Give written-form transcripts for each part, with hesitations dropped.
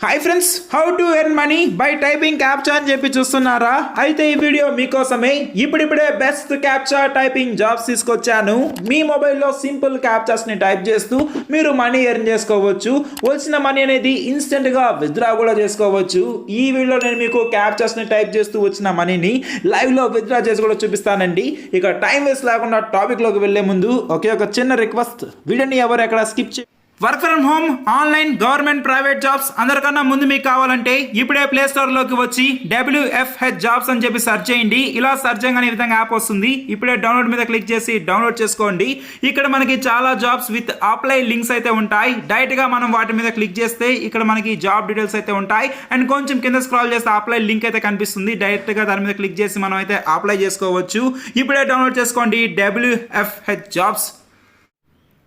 Hi friends, how to earn money by typing captcha అని చెప్పి చూస్తున్నారా? అయితే ఈ వీడియో మీకోసమే. ఇప్పుడిప్పుడే బెస్ట్ క్యాప్చా టైపింగ్ జాబ్స్ తీసుకొచ్చాను. మీ మొబైల్లో సింపుల్ క్యాప్చాస్ని టైప్ చేస్తూ మీరు మనీ ఎర్న్ చేసుకోవచ్చు. వచ్చిన మనీ అనేది ఇన్స్టెంట్గా విత్డ్రా కూడా చేసుకోవచ్చు. ఈ వీడియోలో నేను మీకు క్యాప్చాస్ని టైప్ చేస్తూ వచ్చిన మనీని లైవ్లో విత్డ్రా చేసి కూడా చూపిస్తానండి. ఇక టైం వేస్ట్ లేకుండా టాపిక్లోకి వెళ్ళే ముందు ఒకే ఒక చిన్న రిక్వెస్ట్, వీడియోని ఎవరు ఎక్కడ స్కిప్ చే work from home, online, government, private jobs అందరికన్నా ముందు మీకు కావాలంటే ఇప్పుడే ప్లే స్టోర్లోకి వచ్చి WFH జాబ్స్ అని చెప్పి సెర్చ్ చేయండి. ఇలా సెర్చ్ చేయగానే ఈ విధంగా యాప్ వస్తుంది. ఇప్పుడే డౌన్లోడ్ మీద క్లిక్ చేసి డౌన్లోడ్ చేసుకోండి. ఇక్కడ మనకి చాలా జాబ్స్ విత్ అప్లై లింక్స్ అయితే ఉంటాయి. డైరెక్ట్గా మనం వాటి మీద క్లిక్ చేస్తే ఇక్కడ మనకి జాబ్ డీటెయిల్స్ అయితే ఉంటాయి. అండ్ కొంచెం కింద స్క్రాల్ చేస్తే అప్లై లింక్ అయితే కనిపిస్తుంది. డైరెక్ట్గా దాని మీద క్లిక్ చేసి మనం అయితే అప్లై చేసుకోవచ్చు. ఇప్పుడే డౌన్లోడ్ చేసుకోండి WFH జాబ్స్.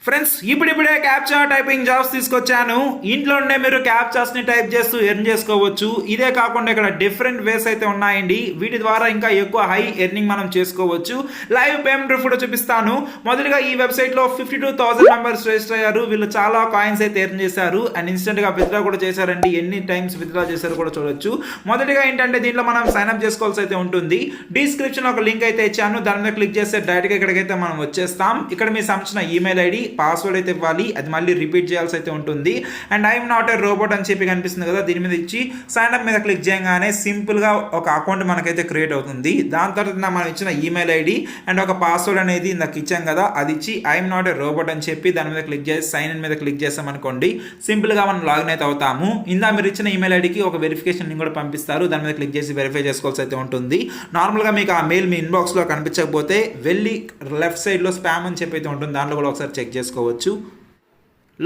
ఫ్రెండ్స్, ఇప్పుడిప్పుడే క్యాప్చా టైపింగ్ జాబ్స్ తీసుకొచ్చాను. ఇంట్లోనే మీరు క్యాప్చాస్ని టైప్ చేస్తూ ఎర్న్ చేసుకోవచ్చు. ఇదే కాకుండా ఇక్కడ డిఫరెంట్ వేస్ అయితే ఉన్నాయండి. వీటి ద్వారా ఇంకా ఎక్కువ హై ఎర్నింగ్ మనం చేసుకోవచ్చు. లైవ్ పేమెంట్ కూడా చూపిస్తాను. మొదటిగా ఈ వెబ్సైట్లో 52,000 మెంబర్స్ రిజిస్టర్ అయ్యారు. వీళ్ళు చాలా కాయిన్స్ అయితే ఎర్న్ చేశారు అండ్ ఇన్స్టెంట్గా విత్డ్రా కూడా చేశారండి. ఎన్ని టైమ్స్ విత్డ్రా చేశారు కూడా చూడొచ్చు. మొదటిగా ఏంటంటే దీంట్లో మనం సైన్అప్ చేసుకోవాల్సి అయితే ఉంటుంది. డిస్క్రిప్షన్ ఒక లింక్ అయితే ఇచ్చాను. దాని మీద క్లిక్ చేస్తే డైరెక్ట్గా ఇక్కడికైతే మనం వచ్చేస్తాం. ఇక్కడ మీ సంబంధించిన ఈమెయిల్ ఐడి, పాస్వర్డ్ అయితే ఇవ్వాలి. అది మళ్ళీ రిపీట్ చేయాల్సి అయితే ఉంటుంది. And I'm not a robot అని చెప్పి కనిపిస్తుంది కదా, దీని మీద ఇచ్చి సైన్ అప్ మీద క్లిక్ చేయగానే సింపుల్గా ఒక అకౌంట్ మనకైతే క్రియేట్ అవుతుంది. దాని తర్వాత మనం ఇచ్చిన ఈమెయిల్ ఐడి అండ్ ఒక పాస్వర్డ్ అనేది ఇందాక ఇచ్చాం కదా, అది ఇచ్చి ఐఎమ్ నాట్ ఏ రోబోట్ అని చెప్పి దాని మీద క్లిక్ చేసి సైన్ ఇన్ మీద క్లిక్ చేస్తాం అనుకోండి, సింపుల్గా మనం లాగిన్ అయితే అవుతాము. ఇందా మీరు ఇచ్చిన ఈమెయిల్ ఐడికి ఒక వెరిఫికేషన్ లింక్ కూడా పంపిస్తారు. దాని మీద క్లిక్ చేసి వెరిఫై చేసుకోవాల్సి అయితే ఉంటుంది. నార్మల్గా మీకు ఆ మెయిల్ మీ ఇన్బాక్స్లో కనిపించకపోతే వెళ్ళి లెఫ్ట్ సైడ్లో స్పామ్ అని చెప్పి అయితే ఉంటుంది, దాంట్లో కూడా ఒకసారి చెక్ చేసుకోవచ్చు.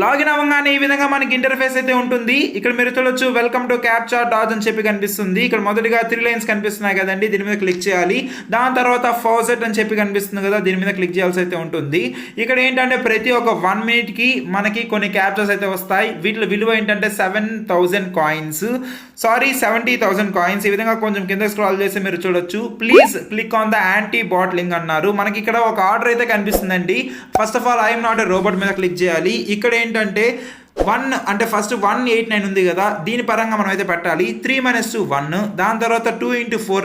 లాగిన్ అవ్వగానే ఈ విధంగా మనకి ఇంటర్ఫేస్ అయితే ఉంటుంది. ఇక్కడ మీరు చూడొచ్చు వెల్కమ్ టు క్యాప్చా డాట్ అని చెప్పి కనిపిస్తుంది. ఇక్కడ మొదటిగా 3 లైన్స్ కనిపిస్తున్నాయి కదండి, దీని మీద క్లిక్ చేయాలి. దాని తర్వాత ఫాసెట్ అని చెప్పి కనిపిస్తుంది కదా, దీని మీద క్లిక్ చేయాల్సి అయితే ఉంటుంది. ఇక్కడ ఏంటంటే ప్రతి ఒక్క 1 మినిట్కి మనకి కొన్ని క్యాప్చాస్ అయితే వస్తాయి. వీటి విలువ ఏంటంటే 7,000 కాయిన్స్, సారీ 70,000 కాయిన్స్. ఈ విధంగా కొంచెం కింద స్క్రాల్ చేసి మీరు చూడొచ్చు. Please click on the anti bot link అన్నారు. మనకి ఇక్కడ ఒక ఆర్డర్ అయితే కనిపిస్తుందండి. First of all I'm not a robot మీద క్లిక్ చేయాలి. ఇక్కడ ఏంటంటే 1 అంటే ఫస్ట్ 189 ఉంది కదా, దీని పరంగా మనం అయితే పెట్టాలి. 3 - 2 1, దాని తర్వాత 2 × 4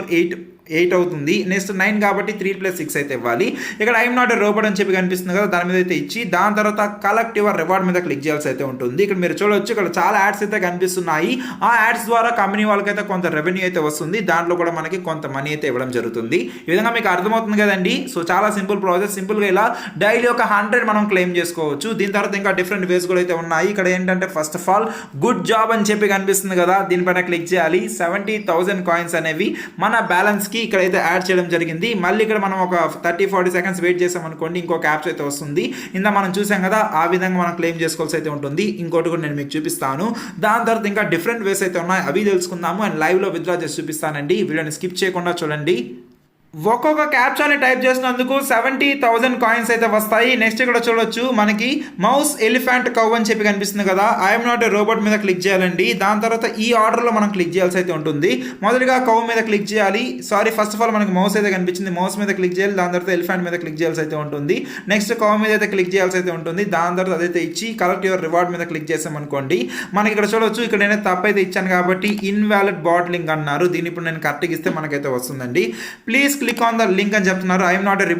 8 అవుతుంది. నెక్స్ట్ 9 కాబట్టి 3 + 6 అయితే ఇవ్వాలి. ఇక్కడ ఐఎమ్ నాట్ ఏ రోబోట్ అని చెప్పి కనిపిస్తుంది కదా, దాని మీద అయితే ఇచ్చి దాని తర్వాత కలెక్ట్ యువర్ రివార్డ్ మీద క్లిక్ చేయాల్సి అయితే ఉంటుంది. ఇక్కడ మీరు చూడవచ్చు, ఇక్కడ చాలా యాడ్స్ అయితే కనిపిస్తున్నాయి. ఆ యాడ్స్ ద్వారా కంపెనీ వాళ్ళకైతే కొంత రెవెన్యూ అయితే వస్తుంది. దాంట్లో కూడా మనకి కొంత మనీ అయితే ఇవ్వడం జరుగుతుంది. ఈ విధంగా మీకు అర్థమవుతుంది కదండి. సో చాలా సింపుల్ ప్రాసెస్. సింపుల్గా ఇలా డైలీ ఒక 100 మనం క్లెయిమ్ చేసుకోవచ్చు. దీని తర్వాత ఇంకా డిఫరెంట్ వేస్ కూడా అయితే ఉన్నాయి. ఇక్కడ ఏంటంటే first of all good job అని చెప్పి కనిపిస్తుంది కదా, దీనిపైన క్లిక్ చేయాలి. 70,000 కాయిన్స్ అనేవి మన బ్యాలెన్స్కి ఇక్కడైతే యాడ్ చేయడం జరిగింది. మళ్ళీ ఇక్కడ మనం ఒక 30-40 సెకండ్స్ వెయిట్ చేసాం అనుకోండి, ఇంకో క్యాప్చా అయితే వస్తుంది. ఇందా మనం చూసాం కదా, ఆ విధంగా మనం క్లెయిమ్ చేసుకోవాల్సి అయితే ఉంటుంది. ఇంకోటి కూడా నేను మీకు చూపిస్తాను. దాని తర్వాత ఇంకా డిఫరెంట్ వేస్ అయితే ఉన్నాయి, అవి తెలుసుకుందాము. అండ్ లైవ్లో విత్డ్రా చేసి చూపిస్తానండి. వీడియోని స్కిప్ చేయకుండా చూడండి. ఒక్కొక్క క్యాప్చాని టైప్ చేసినందుకు 70,000 కాయిన్స్ అయితే వస్తాయి. నెక్స్ట్ ఇక్కడ చూడొచ్చు మనకి మౌస్ ఎలిఫెంట్ కవ్ అని చెప్పి కనిపిస్తుంది కదా, ఐఎమ్ నాట్ ఏ రోబోట్ మీద క్లిక్ చేయాలండి. దాని తర్వాత ఈ ఆర్డర్లో మనం క్లిక్ చేయాల్సి అయితే ఉంటుంది. మొదటిగా కవ్ మీద క్లిక్ చేయాలి. సారీ, ఫస్ట్ ఆఫ్ ఆల్ మనకి మౌస్ అయితే కనిపించింది, మౌస్ మీద క్లిక్ చేయాలి. దాని తర్వాత ఎలిఫెంట్ మీద క్లిక్ చేయాల్సి అయితే ఉంటుంది. నెక్స్ట్ కవ్ మీద అయితే క్లిక్ చేయాల్సి అయితే ఉంటుంది. దాని తర్వాత అదైతే ఇచ్చి కలెక్ట్ యువర్ రివార్డ్ మీద క్లిక్ చేసాం అనుకోండి, మనకి ఇక్కడ చూడొచ్చు. ఇక్కడ నేను తప్పు అయితే ఇచ్చాను కాబట్టి ఇన్వాలిడ్ బాట్ లింక్ అన్నారు. దీన్ని ఇప్పుడు నేను కరెక్ట్గా ఇస్తే మనకైతే వస్తుందండి. Please click on the link అని చెప్తున్నారు. ఐఎమ్ నాట్ ఏ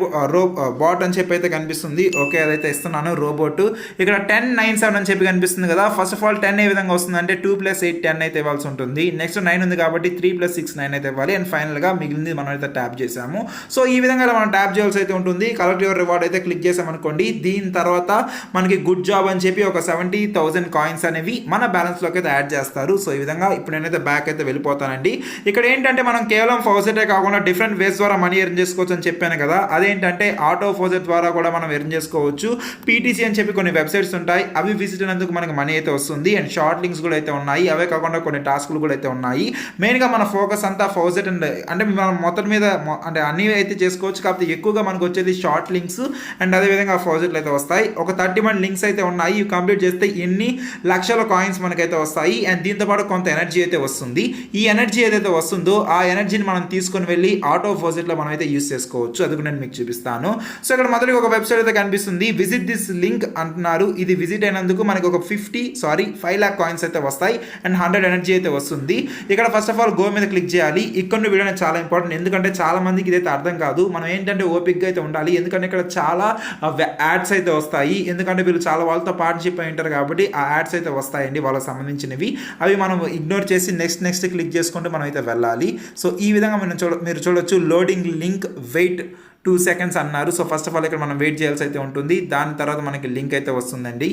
బాట్ అని చెప్పి అయితే కనిపిస్తుంది. ఓకే, అదైతే ఇస్తున్నాను. రోబోట్ ఇక్కడ 1097 అని చెప్పి కనిపిస్తుంది కదా. ఫస్ట్ ఆఫ్ ఆల్ 10 ఏ విధంగా వస్తుంది అంటే 2 + 8 10 అయితే ఇవ్వాల్సి ఉంటుంది. నెక్స్ట్ 9 ఉంది కాబట్టి 3 + 6 9 అయితే ఇవ్వాలి. అండ్ ఫైనల్గా మిగిలింది మనం అయితే ట్యాప్ చేసాము. సో ఈ విధంగా మనం ట్యాప్ చేయాల్సి అయితే ఉంటుంది. కలెక్ట్ యువర్ రివార్డ్ అయితే క్లిక్ చేసామనుకోండి, దీని తర్వాత మనకి గుడ్ జాబ్ అని చెప్పి ఒక 70,000 కాయిన్స్ అనేవి మన బ్యాలెన్స్లోకి అయితే యాడ్ చేస్తారు. సో ఈ విధంగా ఇప్పుడు నేనైతే బ్యాక్ అయితే వెళ్ళిపోతానండి. ఇక్కడ ఏంటంటే మనం కేవలం ఫాసెటే కాకుండా డిఫరెంట్ వేస్ ద్వారా మనీ ఎర్న్ చేసుకోవచ్చు అని చెప్పాను కదా, అదేంటంటే ఆటో ఫాసెట్ ద్వారా కూడా మనం ఎర్న్ చేసుకోవచ్చు. పీటీసీ అని చెప్పి కొన్ని వెబ్సైట్స్ ఉంటాయి, అవి విజిట్ అయినందుకు మనకి మనీ అయితే వస్తుంది. అండ్ షార్ట్ లింక్స్ కూడా అయితే ఉన్నాయి. అవే కాకుండా కొన్ని టాస్క్లు కూడా అయితే ఉన్నాయి. మెయిన్గా మన ఫోకస్ అంతా ఫాసెట్ అండ్ అంటే మనం మొత్తం మీద అంటే అన్ని అయితే చేసుకోవచ్చు, కాకపోతే ఎక్కువగా మనకు వచ్చేది షార్ట్ లింక్స్ అండ్ అదేవిధంగా ఫాసెట్లు అయితే వస్తాయి. ఒక 31 లింక్స్ అయితే ఉన్నాయి. ఇవి కంప్లీట్ చేస్తే ఎన్ని లక్షల కాయిన్స్ మనకైతే వస్తాయి. అండ్ దీంతో పాటు కొంత ఎనర్జీ అయితే వస్తుంది. ఈ ఎనర్జీ ఏదైతే వస్తుందో ఆ ఎనర్జీని మనం తీసుకొని వెళ్ళి ఆటో ఫాసెట్ డిపాజిట్లో మనం అయితే యూస్ చేసుకోవచ్చు. అది కూడా నేను మీకు చూపిస్తాను. సో ఇక్కడ మొదటి ఒక వెబ్సైట్ అయితే కనిపిస్తుంది, విజిట్ దిస్ లింక్ అంటున్నారు. ఇది విజిట్ అయినందుకు మనకి ఒక 5 lakh కాయిన్స్ అయితే వస్తాయి అండ్ 100 ఎనర్జీ అయితే వస్తుంది. ఇక్కడ ఫస్ట్ ఆఫ్ ఆల్ గో మీద క్లిక్ చేయాలి. ఇక్కడ వీడియో అనేది చాలా ఇంపార్టెంట్, ఎందుకంటే చాలా మందికి ఇదైతే అర్థం కాదు. మనం ఏంటంటే ఓపిక్గా అయితే ఉండాలి, ఎందుకంటే ఇక్కడ చాలా యాడ్స్ అయితే వస్తాయి. ఎందుకంటే వీళ్ళు చాలా వాళ్ళతో పార్ట్నర్షిప్ అయి ఉంటారు కాబట్టి ఆ యాడ్స్ అయితే వస్తాయండి వాళ్ళకి సంబంధించినవి. అవి మనం ఇగ్నోర్ చేసి నెక్స్ట్ క్లిక్ చేసుకుంటూ మనం అయితే వెళ్ళాలి. సో ఈ విధంగా మీరు చూడొచ్చు, లోడింగ్ లింక్ వెయిట్ 2 seconds అన్నారు. సో ఫస్ట్ ఆఫ్ ఆల్ ఇక్కడ మనం వెయిట్ చేయాల్సి అయితే ఉంటుంది. దాని తర్వాత మనకి లింక్ అయితే వస్తుందండి.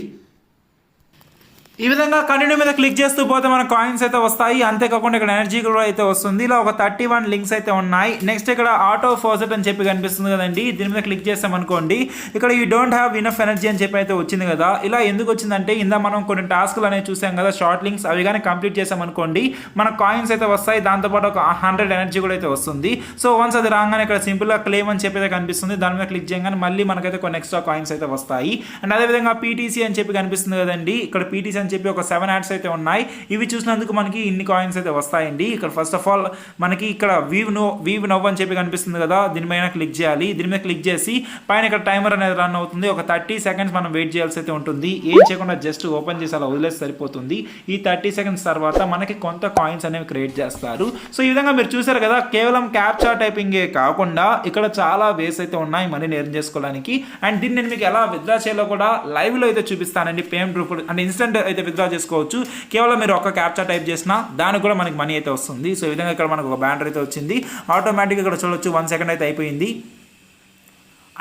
ఈ విధంగా కంటిన్యూ మీద క్లిక్ చేస్తూ పోతే మన కాయిన్స్ అయితే వస్తాయి. అంతేకాకుండా ఇక్కడ ఎనర్జీ కూడా అయితే వస్తుంది. ఇలా ఒక 31 లింక్స్ అయితే ఉన్నాయి. నెక్స్ట్ ఇక్కడ ఆటో ఫాజెట్ అని చెప్పి కనిపిస్తుంది కదండి, దీని మీద క్లిక్ చేస్తామనుకోండి, ఇక్కడ you don't have enough energy అని చెప్పి అయితే వచ్చింది కదా. ఇలా ఎందుకు వచ్చిందంటే ఇందా మనం కొన్ని టాస్క్లు అనేవి చూసాం కదా, షార్ట్ లింక్స్, అవి కానీ కంప్లీట్ చేసామనుకోండి మన కాయిన్స్ అయితే వస్తాయి. దాంతోపాటు ఒక 100 ఎనర్జీ కూడా అయితే వస్తుంది. సో వన్స్ అది రాగానే ఇక్కడ సింపుల్గా క్లెయిమ్ అని చెప్పి అయితే కనిపిస్తుంది. దాని మీద క్లిక్ చేయగానే మళ్ళీ మనకైతే కొన్ని ఎక్స్ట్రా కాయిన్స్ అయితే వస్తాయి. అండ్ అదేవిధంగా పీటీసీ అని చెప్పి కనిపిస్తుంది కదండి, ఇక్కడ పీటీసీ అని చెప్పి ఒక 7 యాడ్స్ అయితే ఉన్నాయి. ఇవి చూసినందుకు మనకి ఇన్ని కాయిన్స్ అయితే వస్తాయండి. ఇక్కడ ఫస్ట్ ఆఫ్ ఆల్ మనకి ఇక్కడ వీవ్ నో అని చెప్పి కనిపిస్తుంది కదా, దీని పైన క్లిక్ చేయాలి. దీని మీద క్లిక్ చేసి పైన ఇక్కడ టైమర్ అనేది రన్ అవుతుంది. ఒక 30 seconds మనం వెయిట్ చేయాల్సి అయితే ఉంటుంది. ఏం చేయకుండా జస్ట్ ఓపెన్ చేసి అలా వదిలేసి సరిపోతుంది. ఈ 30 seconds తర్వాత మనకి కొంత కాయిన్స్ అనేవి క్రియేట్ చేస్తారు. సో ఈ విధంగా మీరు చూసారు కదా, కేవలం క్యాప్చా టైపింగే కాకుండా ఇక్కడ చాలా వేస్ అయితే ఉన్నాయి మనీని ఎర్న్ చేసుకోవడానికి. అండ్ దీన్ని నేను మీకు ఎలా విత్డ్రా చేయాలో కూడా లైవ్ లో అయితే చూపిస్తానండి. పేమెంట్ రూపంలో అంటే ఇన్స్టెంట్ అయితే విత్డ్రా చేసుకోవచ్చు. కేవలం మీరు ఒక క్యాప్చా టైప్ చేసినా దానికి కూడా మనకి మనీ అయితే వస్తుంది. సో ఈ విధంగా ఇక్కడ మనకు ఒక బ్యానర్ అయితే వచ్చింది. ఆటోమేటిక్గా ఇక్కడ చూడొచ్చు 1 second అయితే అయిపోయింది.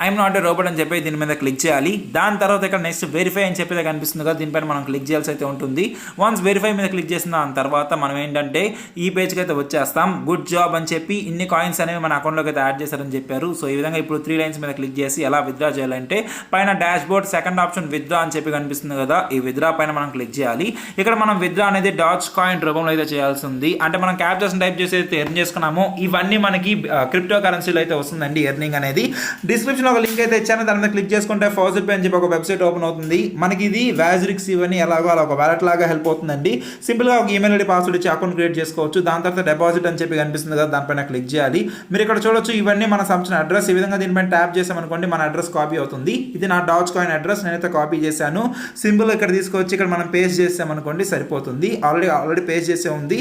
ఐఎమ్ నాట్ ఏ రోబోట్ అని చెప్పి దీని మీద క్లిక్ చేయాలి. దాని తర్వాత ఇక్కడ నెక్స్ట్ వెరిఫై అని చెప్పి కనిపిస్తుంది కదా, దీనిపైన మనం క్లిక్ చేయాల్సి అయితే ఉంటుంది. వన్స్ వెరిఫై మీద క్లిక్ చేసిన దాని తర్వాత మనం ఏంటంటే ఈ పేజ్కి అయితే వచ్చేస్తాం. గుడ్ జాబ్ అని చెప్పి ఇన్ని కాయిన్స్ అనేవి మన అకౌంట్లోకి అయితే యాడ్ చేశారని చెప్పారు. సో ఈ విధంగా ఇప్పుడు 3 lines మీద క్లిక్ చేసి ఎలా విత్డ్రా చేయాలంటే పైన dash board second option withdraw అని చెప్పి కనిపిస్తుంది కదా, ఈ విత్డ్రా పైన మనం క్లిక్ చేయాలి. ఇక్కడ మనం విత్డ్రా అనేది డాచ్ కాయిన్ రూపంలో అయితే చేయాల్సి ఉంది. అంటే మనం క్యాప్చర్స్ టైప్ చేసి అయితే ఎర్న్ చేసుకున్నాము. ఇవన్నీ మనకి క్రిప్టో కరెన్సీలో అయితే వస్తుందండి ఎర్నింగ్ అనేది. డిస్క్రిప్షన్ ఒక లింక్ అయితే ఇచ్చాను, దాని మీద క్లిక్ చేసుకుంటే ఫాజెట్ పే అని చెప్పి ఒక వెబ్సైట్ ఓపెన్ అవుతుంది. మనకి ఇది వాజిరిక్స్ ఇవన్నీ ఎలాగో అలా ఒక వ్యాలెట్ లాగా హెల్ప్ అవుతుందండి. సింపుల్గా ఒక ఈమెయిల్ ఐడి పాస్వర్డ్ ఇచ్చి అకౌంట్ క్రియేట్ చేసుకోవచ్చు. దాని తర్వాత డిపాజిట్ అని చెప్పి కనిపిస్తుంది కదా, దానిపైన క్లిక్ చేయాలి. మీరు ఇక్కడ చూడొచ్చు ఇవన్నీ మన సంబంధించిన అడ్రస్. ఈ విధంగా దీనిపైన ట్యాప్ చేసామనుకోండి మన అడ్రస్ కాపీ అవుతుంది. ఇది నా డాచ్ కాయిన్ అడ్రస్, నేనైతే కాపీ చేశాను. సింపుల్ ఇక్కడ తీసుకొచ్చి ఇక్కడ మనం పేస్ట్ చేసామనుకోండి సరిపోతుంది. ఆల్రెడీ పేస్ట్ చేసే ఉంది.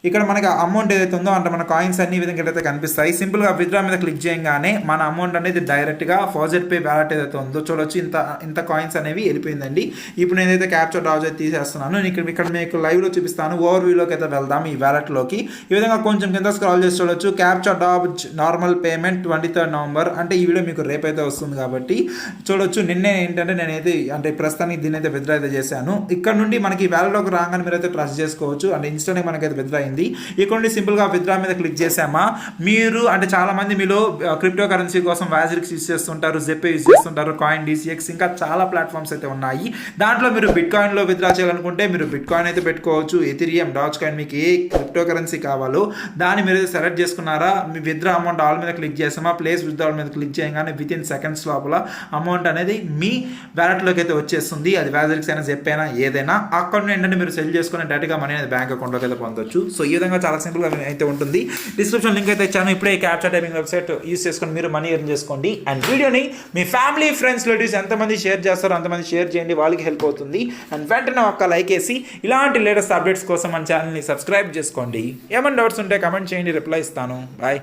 ఇక్కడ మనకి అమౌంట్ ఏదైతే ఉందో అంటే మన కాయిన్స్ అన్ని విధంగా అయితే కనిపిస్తాయి. సింపుల్గా విత్డ్రా మీద క్లిక్ చేయగానే మన అమౌంట్ అనేది డైరెక్ట్గా ఫాజెట్ పే వ్యాలెట్ ఏదైతే ఉందో చూడొచ్చు ఇంత కాయిన్స్ అనేవి వెళ్ళిపోయిందండి. ఇప్పుడు నేనైతే క్యాప్చా డ్రాజ్ అయితే తీసేస్తున్నాను. ఇక్కడ మీకు లైవ్లో చూపిస్తాను. ఓవర్ వ్యూలోకి అయితే వెళ్దాం ఈ వ్యాలెట్లోకి. ఈ విధంగా కొంచెం కింద స్క్రాల్ చేసి చూడొచ్చు. క్యాప్చా డ్రాజ్ నార్మల్ పేమెంట్ 23rd November, అంటే ఈ వీడియో మీకు రేపైతే వస్తుంది కాబట్టి చూడొచ్చు. నిన్నే ఏంటంటే నేనైతే అంటే ప్రస్తుతానికి దీన్ని అయితే విత్డ్రా అయితే చేశాను. ఇక్కడ నుండి మనకి వ్యాలెట్లోకి రాగానే మీరు అయితే ట్రస్ట్ చేసుకోవచ్చు. అంటే ఇన్స్టెంట్గా మనకైతే విత్డ్రా అయింది. ఇక్కడ నుండి సింపుల్గా విత్డ్రా మీద క్లిక్ చేసామా, మీరు అంటే చాలా మంది మీలో క్రిప్టో కరెన్సీ కోసం వాజిరిక్స్ యూజ్ చేస్తుంటారు, జెపే యూజ్ చేస్తుంటారు, కాయిన్ DCX ఇంకా చాలా ప్లాట్ఫామ్స్ అయితే ఉన్నాయి. దాంట్లో మీరు బిట్ కాయిన్లో విత్డ్రా చేయాలనుకుంటే మీరు బిట్ కాయిన్ అయితే పెట్టుకోవచ్చు. ఎథీరియం, డాచ్ కాయిన్, మీకు ఏ క్రిప్టో కరెన్సీ కావాలో దాన్ని మీరు సెలెక్ట్ చేసుకున్నారా, మీ విత్డ్రా అమౌంట్ ఆల్ మీద క్లిక్ చేసామా, ప్లేస్ విత్డ్రాల్ మీద క్లిక్ చేయగానే వితిన్ సెకండ్స్ లోపల అమౌంట్ అనేది మీ వ్యాలెట్లోకి అయితే వచ్చేస్తుంది. అది వాజిరిక్స్ అయినా జెప్ అయినా ఏదైనా. అక్కడ ఏంటంటే మీరు సెల్ చేసుకుని డైరెక్ట్గా మనీ అనేది బ్యాంక్ అకౌంట్లోకి అయితే పొందొచ్చు. సో ఈ విధంగా చాలా సింపుల్గా అయితే ఉంటుంది. డిస్క్రిప్షన్ లింక్ అయితే ఇచ్చాను. ఇప్పుడే క్యాప్చా టైపింగ్ వెబ్సైట్ యూస్ చేసుకొని మీరు మనీ ఎర్న్ చేసుకోండి. అండ్ వీడియోని మీ ఫ్యామిలీ, ఫ్రెండ్స్, రిలేటివ్స్ ఎంతమంది షేర్ చేస్తారో అంతమంది షేర్ చేయండి, వాళ్ళకి హెల్ప్ అవుతుంది. అండ్ వెంటనే ఒక్క లైక్ వేసి ఇలాంటి లేటెస్ట్ అప్డేట్స్ కోసం మన ఛానల్ని సబ్స్క్రైబ్ చేసుకోండి. ఏమైనా డౌట్స్ ఉంటే కమెంట్ చేయండి, రిప్లై ఇస్తాను. బాయ్.